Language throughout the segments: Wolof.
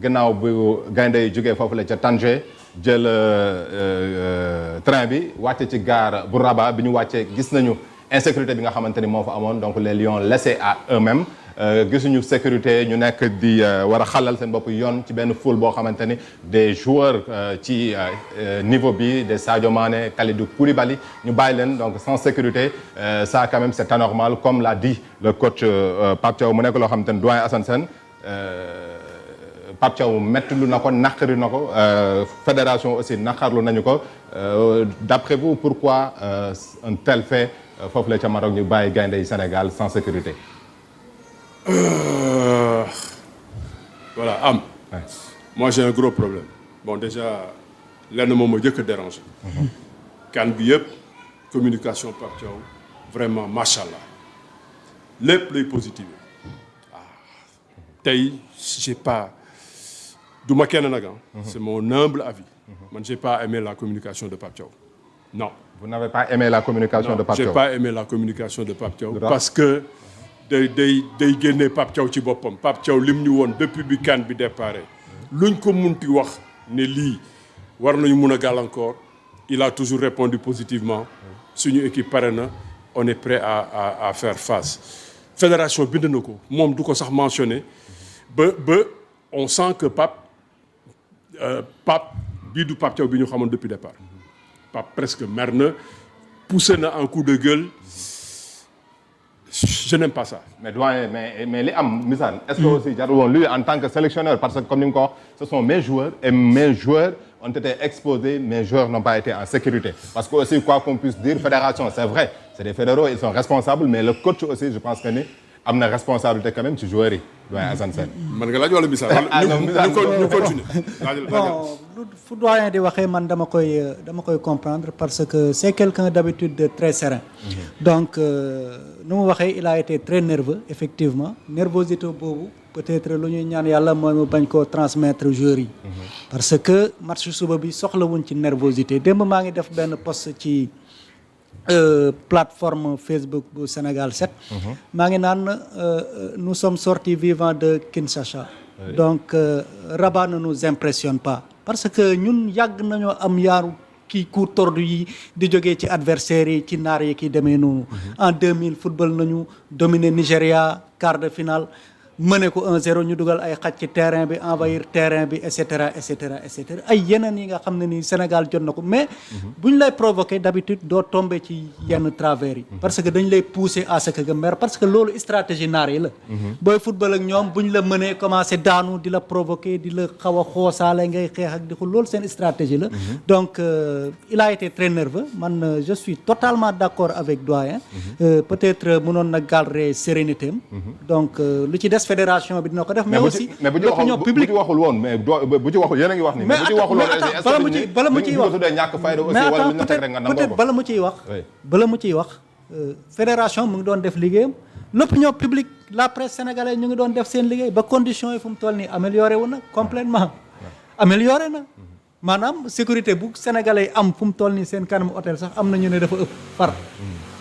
gannaaw bu gaynde yi jógee foofu la ca Tanger jël train bi wàcce ci gare bu Rabat bi ñu wàccee gis nañu insécurité bi nga xamante ni moo fa amoon donc les lions laissés à eux-mêmes gisuñu sécurité ñu nekk di war a xalal seen bopp yoon ci benn foule boo xamante ni des joueurs ci niveau bi des Sadio Mané Kalidou Koulibaly ñu bàyyi leen donc sans sécurité ça quand même c'est anormal comme l'a dit le coach Pape Thiaw mu nekk loo xamante ni doyen Assane Sène Pape Thiaw mettlu na ko naqari na ko fédération aussi naqarlu nañu ko d'après vous pourquoi un tel fait foofu la ca Maroc ñu bàyyi gaynde yi Sénégal sans sécurité. Voilà ouais. Moi j'ai un gros problème bon déjà lenn moom ma jëkk a déranger. kan bi yëpp communication Pape Thiaw vraiment macha allah lépp lay positif tey j'ai pas du ma kenn nag c'est mon humble avis man j'ai pas aimé la communication de Pape Thiaw non. Vous n'avez pas aimé la communication de Pape Thiaw? J'ai pas aimé la communication de Pape Thiaw parce que day génne Pape Thiaw ci boppam Pape Thiaw lim ñu woon depuis bi CAN bi déparé luñ ko munti wax ne lii war nañu mun a gàllankoor il a toujours répondu positivement suñu équipe pare na on est prêt à faire face fédération bind na ko moom du ko sax mentionné ba on sent que Pape bii du Pape Thiaw bi ñu xamoon depuis départ Pape presque mer na poussé na un coup de gueule je n'aime pas ça. mais doyen mais li am Missane est-ce que aussi jarul woon lui en tant que sélectionneur parce que comme ni nga ko wax ce sont mes joueurs et mes joueurs ont été exposés mes joueurs n'ont pas été en sécurité parce que aussi quoi qu'on puisse dire fédération c'est vrai c'est des fédéraux ils sont responsables mais le coach aussi je pense que ni am na responsabilité quand même ci joueurs yi doyen Assane Sène. man nga laaj wala Missane ñu continuer. bon fu doyen di waxee man dama koy comprendre parce que c'est quelqu'un d'habitude de très serein. donc nu mu waxee il a été très nerveux effectivement nervosité boobu peut-être lu ñuy ñaan yàlla mooy mu bañ koo transmettre joueurs yi. parce que match suba bi soxlawuñ ci nervosité démb maa ngi def benn post ci. Plateforme Facebook bu Sénégal 7. maa ngi naan nous sommes sortis vivants de Kinshasa. donc Rabat ne nous impressionne pas. parce que ñun yàgg nañoo am yaaru kii coup tordu yi di jógee ci adversaires yi ci naar yi kii demee noonu. en 2000 football nañu dominer Nigéria quart de finale. mëne ko 1-0 ñu dugal ay xaj ci terrain bi envahir terrain bi et cetera et cetera et cetera ay yeneen yi nga xam ne ni Sénégal jot na ko mais bu ñu lay provoquer d'habitude doo tomber ci yenn travers yi parce que dañ lay pousser à ce que nga mer parce que loolu stratégie naar yi la booy football ak ñoom bu ñu la mënee commencer daanu di la provoquer di la xaw a xoosaale ngay xeex ak di ko loolu seen stratégie la donc il a été très nerveux man je suis totalement d'accord avec doyen peut-être mënoon na garder sérénité am donc lu ci des fédération bi dina ko def mais aussi l'opinion publique bu ci waxul woon mais bu ci waxul yéen a ngi wax ni mais bu ci waxul woon bala mu ciy wax ñàkk fayda aussi wala lu ñu teg rek nga nangoo ko peut-être bala mu ciy wax fédération mu ngi doon def liggéeyam l'opinion publique la presse sénégalaise ñu ngi doon def seen liggéey ba conditions yi fu mu toll nii amélioré wu na complètement amélioré na maanaam sécurité bu sénégalais yi am fu mu toll nii seen kanam hôtel sax am na ñu ne dafa ëpp far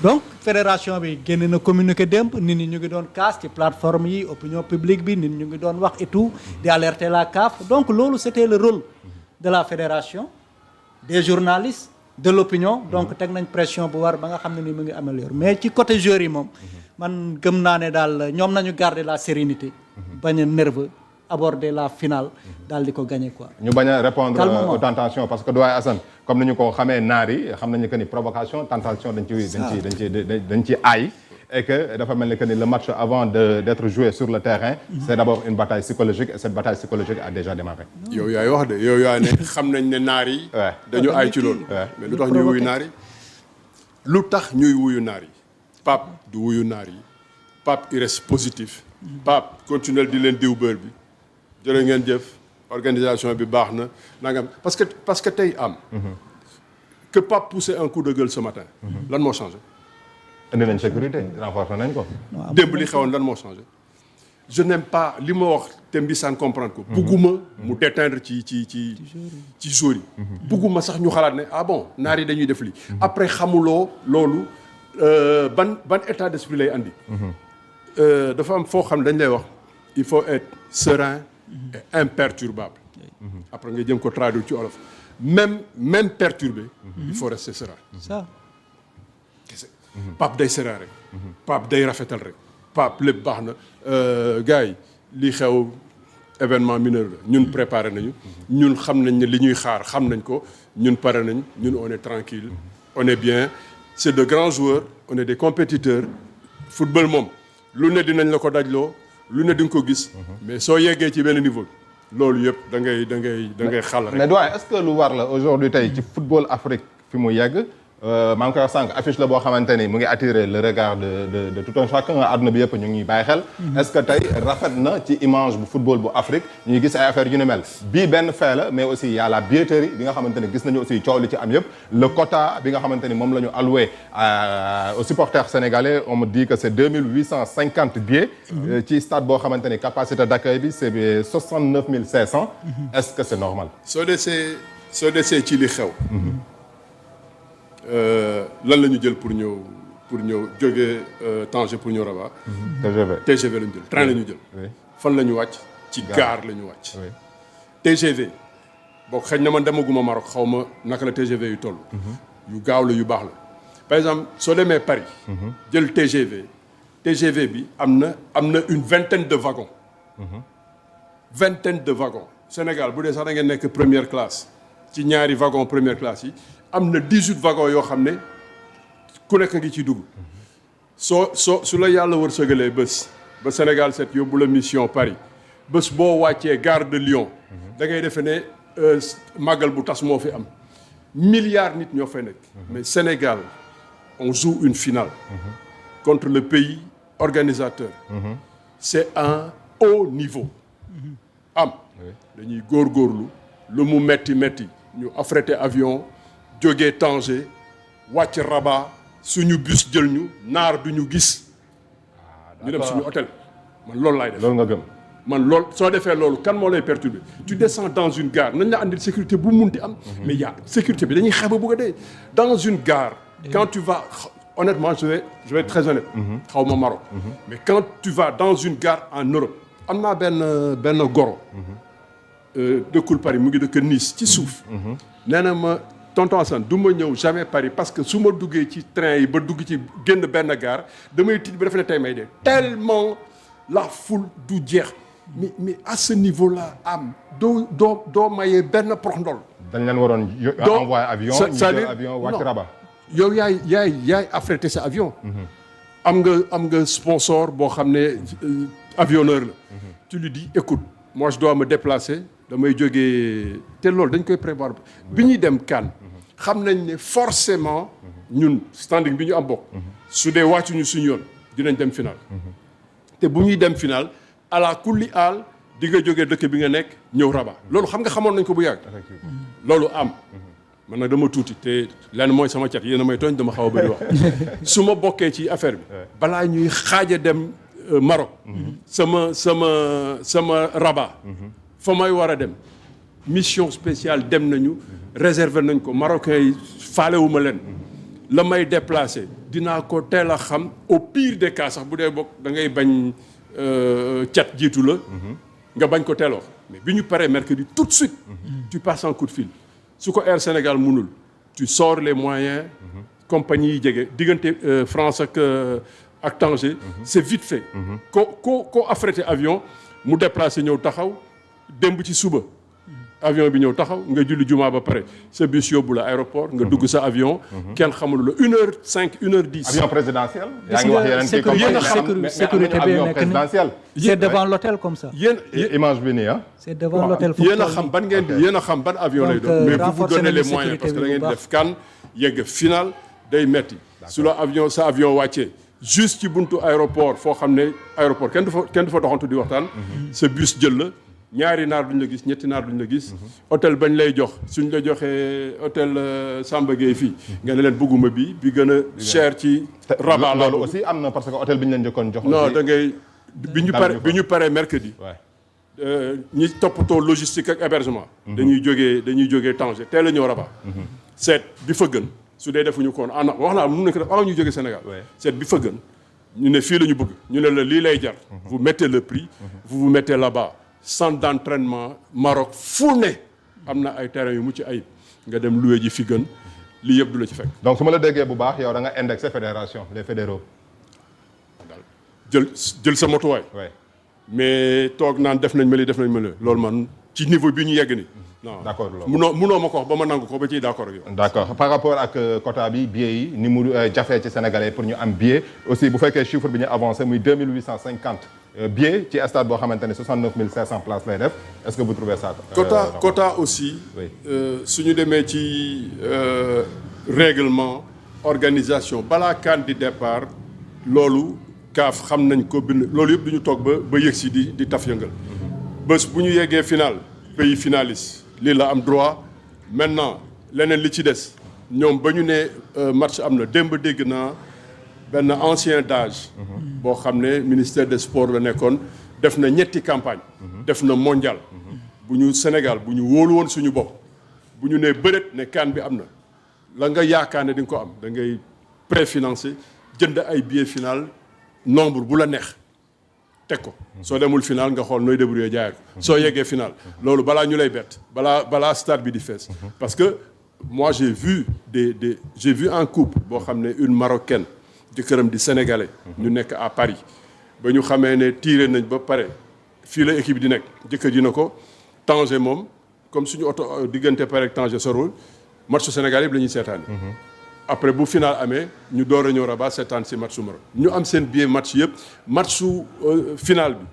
donc fédération bi génn na communiqué démb nit ñi ñu ngi doon casse ci plateforme yi opinion publique bi nit ñu ngi doon wax et tout di alerter la CAF donc loolu c'était le rôle de la fédération des journalistes de l'opinion donc teg nañ pression bu war ba nga xam ne ni mu ngi amélioré mais ci côté joueurs yi moom man gëm naa ne daal ñoom nañu garder la sérénité bañ a nerveux aborder la finale daal di ko gagner quoi. ñu bañ a répondre aux tentations parce que doyen Assane comme ni ñu ko xamee naar yi xam nañu que ni provocation tentation dañ ci aay et que dafa mel ni que ni le match avant d'être joué sur le terrain c'est d'abord une bataille psychologique et cette bataille psychologique a déjà démarré. yow yaay wax de yow yaay ne xam nañ ne naar yi. dañu aay ci loolu. mais lu tax ñuy wuyu naar yi. lu tax ñuy wuyu naar yi. Pape du wuyu naar yi Pape il reste positif. Pape continuel di leen diw bër bi. jërë ngeen jëf organisation bi baax na nangam parce que tey am. que Pape poussait un coup de gueule ce matin. lan moo changé. indi nañ sécurité renforcer nañ ko. démb li xewoon lan moo changé. je n'aime pas li ma wax te mbisaan comprendre ko. bugguma mu déteindre ci joueurs yi. bugguma sax ñu xalaat ne ah bon naar yi dañuy def lii. après xamuloo loolu ban état d'esprit lay andi. dafa am foo xam ne dañ lay wax il faut être serein est imperturbable. Après nga jëm ko traduire ci olof même perturbé. il faut rester serein. ça. Pape day serein rek. Pape day rafetal rek. Pape lépp baax na gars yi li xew événement mineur la ñun préparé nañu. ñun xam nañ ne li ñuy xaar xam nañ ko ñun pare nañ ñun on est tranquille on est bien c'est de grands joueurs on est des compétiteurs football moom lu ne dinañ la ko dajloo lu ne di nga ko gis. mais soo yeggee ci benn niveau loolu yëpp da ngay xal rek. mais doyen est-ce que lu war la aujourd'hui tey ci football Afrique fi mu yegg. maa ngi koy wax sànq affiche la boo xamante ni mu ngi attirer le regard de tout un chacun àdduna bi yëpp ñu ngi bàyyi xel. est-ce que tey rafet na ci image bu football bu Afrique ñu ngi gis ay affaires yu ni mel bii benn fait la mais aussi y a la billetterie bi nga xamante ni gis nañu aussi coow li ci am yëpp le quota bi nga xamante ni moom la ñu alloué aux supporters sénégalais on me dit que c'est 2850 billets. ci stade boo xamante ni capacité d'accueil bi c'est 69 500. est-ce que c'est normal. soo desee ci li xew. lan la ñu jël pour ñëw jógee Tanger pour ñëw Rabat. TGV la ñu jël train la ñu jël. fan la ñu wàcc. ci gare la ñu wàcc. TGV boo xëy na man demaguma Maroc xaw ma naka la TGV yu toll. yu gaaw la yu baax la par exemple soo demee Paris. jël TGV bi am na une vingtaine de wagons. vingtaine de wagons Sénégal bu dee sax da ngeen nekk première classe ci ñaari wagon première classe yi. am na 18 wagons yoo xam ne ku nekk ngi ciy dugg su la yàlla wërsëgalee bés ba Sénégal 7 yóbbu la mission Paris bés boo wàccee gare de Lyon da ngay defe ne màggal bu tas moo fi am milliards nit ñoo fay nekk. mais Sénégal on joue une finale contre le pays organisateur. C'est un haut niveau. dañuy góorgóorlu lu mu metti ñu affrété avion. jógee Tanger wàcc Rabat suñu bus jël ñu naar du ñu gis ñu dem suñu hôtel man loolu laay def. loolu nga gëm. man loolu soo defee loolu kan moo lay perturber tu descends dans une gare nañ la andil sécurité bu munti am. mais y a sécurité bi dañuy xeeb a bëgg a dee dans une gare. quand tu vas honnêtement je vais être très honnête. xaw ma Maroc. mais quand tu vas dans une gare en Europe am naa benn goro. dëkkul Paris mu ngi dëkk Nice ci suuf. nee na ma. tonton Assane du ma ñëw jamais Paris parce que su ma duggee ci train yi ba dugg ci génn benn gare damay tiit ba defe ne tey may dee tellement la foule du jeex mais à ce niveau là doo mayee benn prox ndol. dañ leen waroon envoyer avion. ñu jël avion wàcc Rabat. yow yaay affrété sa avion. am nga sponsor boo xam ne avionneur la. tu lui dis écoute moi je dois me déplacer. damay jógee te loolu dañ koy prévoir bi ñuy dem CAN xam nañ ne forcément ñun standing bi ñu am bokk su dee wàccuñu suñu yoon dinañ dem final te bu ñuy dem final ala kulli aal di nga jógee dëkk bi nga nekk ñëw Rabat loolu xam nga xamoon nañ ko bu yàgg loolu am man nag dama tuuti te lenn mooy sama cat yéen a may tooñ dama xaw a bëri wax su ma bokkee ci affaire bi balaa ñuy xaaja dem Maroc sama Rabat fa may war a dem mission spéciale dem nañu réserver nañ ko marocains yi faalewuma leen la may déplacé dinaa ko teel a xam au pire des cas sax bu dee bokk da ngay bañ cat jiitu la nga bañ ko teeloo mais bi ñu paree mercredi tout de suite tu passes un coup de fil su ko Air Sénégal mënul tu sors les moyens compagnie yi jege diggante France ak Tanger c'est vite fait ko affrété avion mu déplacé ñëw taxaw démb ci suba avion bi ñëw taxaw nga julli jumaa ba pare sa bus yóbbu la aéroport nga dugg sa avion kenn xamul la 1h05 1h10. avion présidentiel. yaa ngi wax yeneen sécurité bi avion présidentiel. c'est devant l'hôtel comme ça. yéen image bi nii ah. c'est devant l'hôtel yéen a xam ban ngeen di yéen a xam ban avion lay doon. mais vous vous donnez les moyens parce que da ngeen di def CAN yegg final day metti su la avion sa avion wàccee juste ci buntu aéroport foo xam ne aéroport kenn du fa doxantu di waxtaan. sa bus jël la. ñaari naar duñ la gis ñetti naar duñ la gis hôtel bañ lay jox suñ la joxee hôtel Samba Gueye fii nga ne leen bëgguma bi gën a cher ci Rabat la loolu aussi am na parce que hôtel bi ñu leen njëkkoon jox non da ngay bi ñu paree mercredi ñi toppatoo logistique ak hébergement dañuy jógee Tanger teel a ñëw Rabat seet bi fa gën su dee defuñu koon wax naa mun na ko def avant ñu jógee Sénégal seet bi fa gën ñu ne fii la ñu bëgg ñu ne la lii lay jar vous mettez le prix vous vous mettez là-bas centre d'entraînement Maroc fu ne am na ay terrain yu mucc ayib nga dem loué ji fi gën lii yëpp du la ci fekk. donc su ma la déggee bu baax yow da nga indexé fédération les fédéraux. jël sa motuwaay. oui mais toog naan def nañ ma lii def nañ ma lii loolu man ci niveau bi ñu yegg ni non d'accord loolu munoo ma ko wax ba ma nangu ko ba ciy d'accord ak yow. d'accord par rapport ak quota bi billets yi ni mu jafee ci sénégalais pour ñu am billet aussi bu fekkee chiffre bi ñu avancé muy 2850 billets ci stade boo xamante ne 69500 places lay def est-ce que vous trouvez ça. quota aussi. oui su ñu demee ci règlement organisation balaa CAN di départ loolu CAF xam nañ ko bind loolu yëpp du ñu toog ba yëg si di taf yëngal. bés bu ñu yeggee final pays finaliste lii la am droit maintenant leneen li ci des ñoom ba ñu ne match am na démb dégg naa benn ancien d'âge boo xam ne ministère des sports la nekkoon def na ñetti campagne def na mondial bu ñu Sénégal bu ñu wóolu woon suñu bopp bu ñu nee bëreet ne CAN bi am na la nga yaakaar ne di nga ko am da ngay préfinancer jënd ay billets final nombre bu la neex teg ko soo demul final nga xool nooy débrouiller jaay ko soo yeggee final loolu balaa ñu lay bett balaa stade bi di fees parce que moi j'ai vu j'ai vu un couple boo xam ne une marocaine jëkkëram di sénégalais ñu nekk à Paris ba ñu xamee ne tiré nañ ba pare fii la équipe di nekk jëkkër ji na ko Tanger moom comme suñu oto diggante Paris ak Tanger sorul match Sénégal yëpp la ñuy seetaani après bu final amee ñu door a ñëw Rabat seetaan si match su Maroc ñu am seen billet match yëpp match su final bi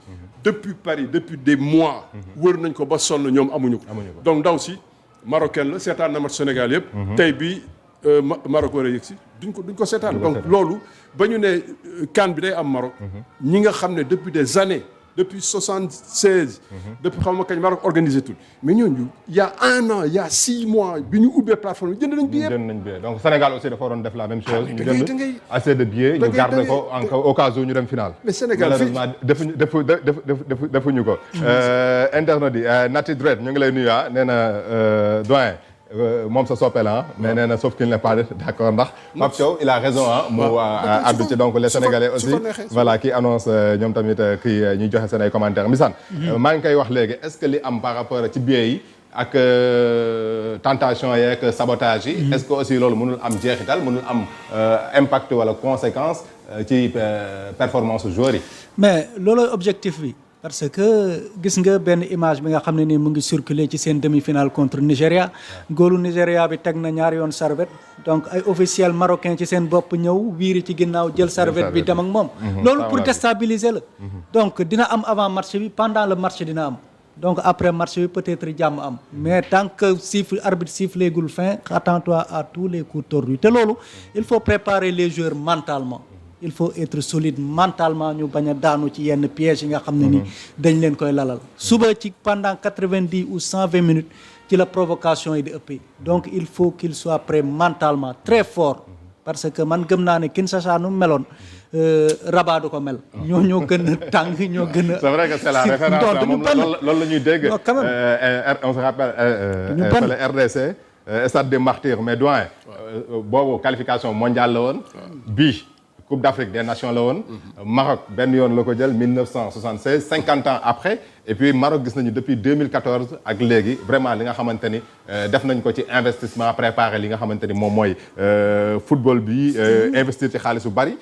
depuis Paris depuis des mois wër nañ ko ba sonn ñoom amuñu ko donc ndaw si marocaine la seetaan na match Sénégal yëpp tey bi Maroc war a yëg si duñ ko seetaan donc loolu ba ñu ne CAN bi day am Maroc ñi nga xam ne depuis des années depuis 76 depuis xam ma kañ Maroc organisé tout mais ñooñu il y a 1 an il y a 6 mois bi ñu ubbee plateforme jënd nañ billet donc Sénégal aussi dafa waroon def la même chose ñu jënd assez de billets ñu garder ko au cas où ñu dem final mais Sénégal malheureusement defuñu ko internaute yi Nati Dred ñu ngi lay nuyu nee na doyen moom sa soppe la mais nee na sauf qu'il n'est pas d'accord ndax Pape Thiaw il a raison mu addu ci donc les Sénégalais aussi voilà qui annonce ñoom tamit kii ñuy joxe seen ay commentaires Mbissane maa ngi koy wax léegi est-ce que li am par rapport ci biais yi ak tentation yeeg sabotage yi est-ce que aussi loolu mënul am jeexital mënul am impact wala conséquence ci performance joueurs yi mais loolu objectif bi parce que gis nga benn image bi nga xam ne nii mu ngi circuler ci seen demi-finale contre Nigéria góolu Nigéria bi teg na ñaari yoon serviette donc ay officiel marocain ci seen bopp ñëw wiiri ci ginnaaw jël serviette bi dem ak moom loolu pour déstabiliser la donc dina am avant match bi pendant le match dina am donc après match bi peut-être jàmm am mais tant que arbitre siffleegul fin attends-toi à tous les coups tordus te loolu il faut préparer les joueurs mentalement il faut être solide mentalement ñu bañ a daanu ci yenn pièges yi nga xam ne ni dañ leen koy lalal suba ci pendant 90 ou 120 minutes ci la provocation yi di ëppee donc il faut qu'il soit prêt mentalement très fort parce que man gëm naa ne Kinshasa nu meloon Rabat du ko mel ñoo gën a tàng ñoo gën a c'est vrai que c'est la référence moom loolu la ñuy dégg on se rappelle le RDC stade des Martyrs mais doyen boobu qualification mondiale la woon bii Coupe d'Afrique des Nations la woon Maroc benn yoon la ko jël 1976 50 ans après et puis Maroc gis nañu depuis 2014 ak léegi vraiment li nga xamante ni def nañ ko ci investissement préparé li nga xamante ni moom mooy football bi investir ci xaalis bu bari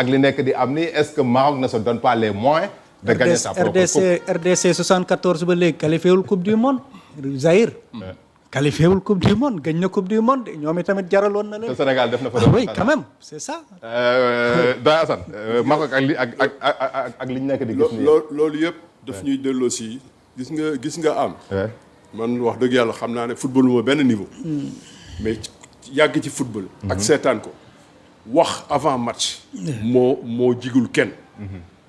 ak li nekk di am ni est-ce que Maroc ne se donne pas les moyens de gagner sa propre coupe RDC 74 ba léegi qualifié wul Coupe du Monde Zaïre qualifié wul Coupe du Monde gañ na Coupe du Monde ñoom itamit jaraloon na leen. te Sénégal def na fa. oui quand même c'est ça. Doyen Assane Maroc ak li ñu nekk di gis nii. loolu yëpp daf ñuy delloo si gis nga am. man wax dëgg yàlla xam naa ne football moo benn niveau. mais yàgg ci football. ak seetaan ko wax avant match. moo jigul kenn.